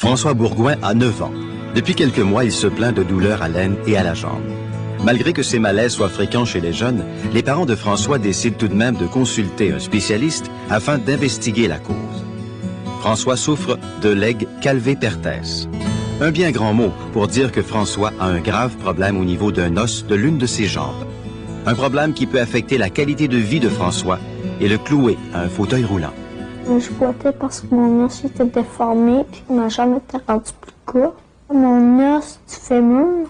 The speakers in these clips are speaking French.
François Bourgouin a 9 ans. Depuis quelques mois, il se plaint de douleurs à l'aine et à la jambe. Malgré que ces malaises soient fréquents chez les jeunes, les parents de François décident tout de même de consulter un spécialiste afin d'investiguer la cause. François souffre de legs calvé-pertès. Un bien grand mot pour dire que François a un grave problème au niveau d'un os de l'une de ses jambes. Un problème qui peut affecter la qualité de vie de François et le clouer à un fauteuil roulant. Je boitais parce que mon os était déformé puis que ma jambe était rendue plus courte. Mon os du fémur,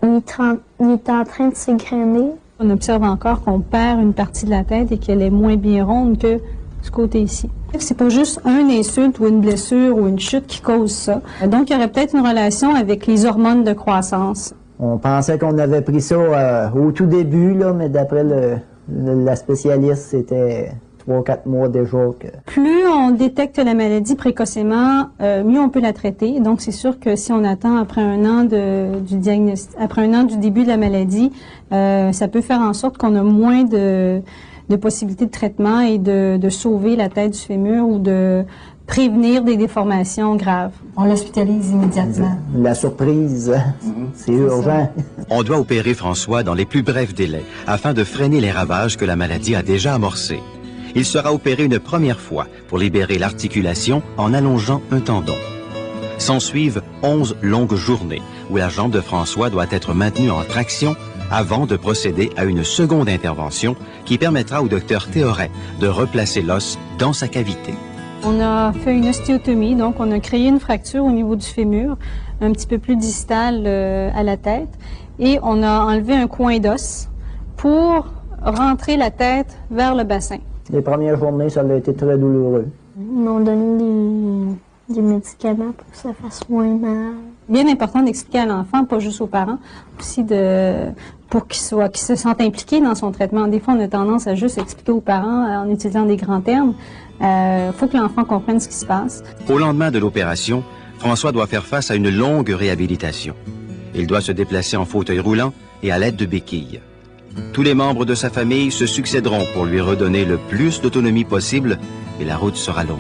il est en train de s'égrener. On observe encore qu'on perd une partie de la tête et qu'elle est moins bien ronde que ce côté ici. C'est pas juste un insulte ou une blessure ou une chute qui cause ça. Donc, il y aurait peut-être une relation avec les hormones de croissance. On pensait qu'on avait pris ça au tout début, là, mais d'après la spécialiste, c'était 3-4 mois déjà. Plus on détecte la maladie précocement, mieux on peut la traiter. Donc, c'est sûr que si on attend après un an après un an du début de la maladie, ça peut faire en sorte qu'on a moins de possibilités de traitement et de sauver la tête du fémur ou de prévenir des déformations graves. On l'hospitalise immédiatement. La surprise, c'est urgent. On doit opérer François dans les plus brefs délais afin de freiner les ravages que la maladie a déjà amorcés. Il sera opéré une première fois pour libérer l'articulation en allongeant un tendon. S'ensuivent 11 longues journées où la jambe de François doit être maintenue en traction avant de procéder à une seconde intervention qui permettra au docteur Théoret de replacer l'os dans sa cavité. On a fait une ostéotomie, donc on a créé une fracture au niveau du fémur, un petit peu plus distale à la tête, et on a enlevé un coin d'os pour rentrer la tête vers le bassin. Les premières journées, ça a été très douloureux. Ils m'ont donné des médicaments pour que ça fasse moins mal. Bien important d'expliquer à l'enfant, pas juste aux parents, aussi pour qu'il se sente impliqué dans son traitement. Des fois, on a tendance à juste expliquer aux parents en utilisant des grands termes. Faut que l'enfant comprenne ce qui se passe. Au lendemain de l'opération, François doit faire face à une longue réhabilitation. Il doit se déplacer en fauteuil roulant et à l'aide de béquilles. Tous les membres de sa famille se succéderont pour lui redonner le plus d'autonomie possible et la route sera longue.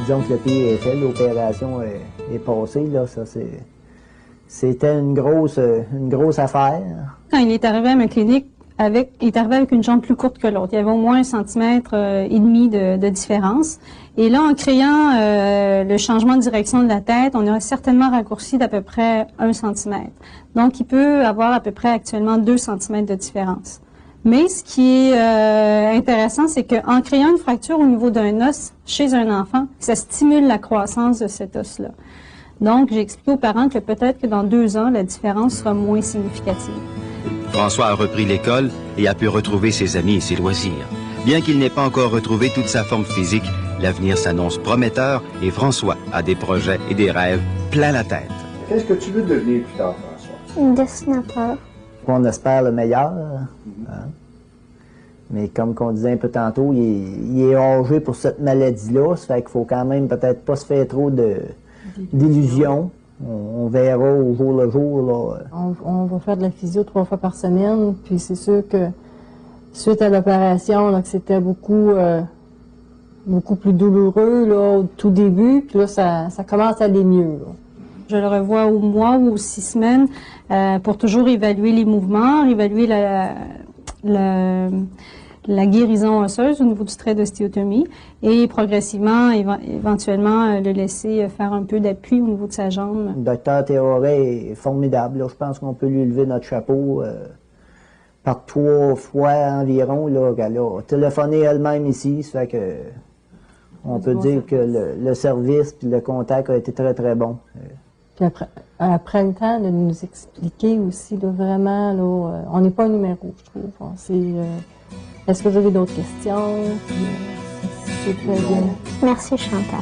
Disons que le pire est fait, l'opération est passée, là, ça c'était une grosse affaire. Quand il est arrivé à ma clinique, il est arrivé avec une jambe plus courte que l'autre. Il y avait au moins 1,5 cm de différence. Et là, en créant le changement de direction de la tête, on aurait certainement raccourci d'à peu près 1 cm. Donc, il peut avoir à peu près actuellement 2 cm de différence. Mais ce qui est intéressant, c'est qu'en créant une fracture au niveau d'un os chez un enfant, ça stimule la croissance de cet os-là. Donc, j'ai expliqué aux parents que peut-être que dans 2 ans, la différence sera moins significative. François a repris l'école et a pu retrouver ses amis et ses loisirs. Bien qu'il n'ait pas encore retrouvé toute sa forme physique, l'avenir s'annonce prometteur et François a des projets et des rêves plein la tête. Qu'est-ce que tu veux devenir plus tard, François? Un dessinateur. On espère le meilleur. Hein? Mais comme on disait un peu tantôt, il est âgé pour cette maladie-là. Ça fait qu'il faut quand même peut-être pas se faire trop d'illusions. On verra au jour le jour. Là. On va faire de la physio 3 fois par semaine. Puis c'est sûr que suite à l'opération, que c'était beaucoup plus douloureux là, au tout début. Puis là, ça commence à aller mieux. Là. Je le revois au mois ou aux 6 semaines pour toujours évaluer les mouvements, évaluer la guérison osseuse au niveau du trait d'ostéotomie et progressivement, éventuellement, le laisser faire un peu d'appui au niveau de sa jambe. Le docteur Théoret est formidable. Là. Je pense qu'on peut lui lever notre chapeau par 3 fois environ. Là, elle a téléphoné elle-même ici. Ça fait que on peut dire que le service et le contact a été très, très bon. Puis après le temps de nous expliquer aussi, là, vraiment, là, on n'est pas un numéro, je trouve. Est-ce que vous avez d'autres questions? C'est très bien. Merci, Chantal.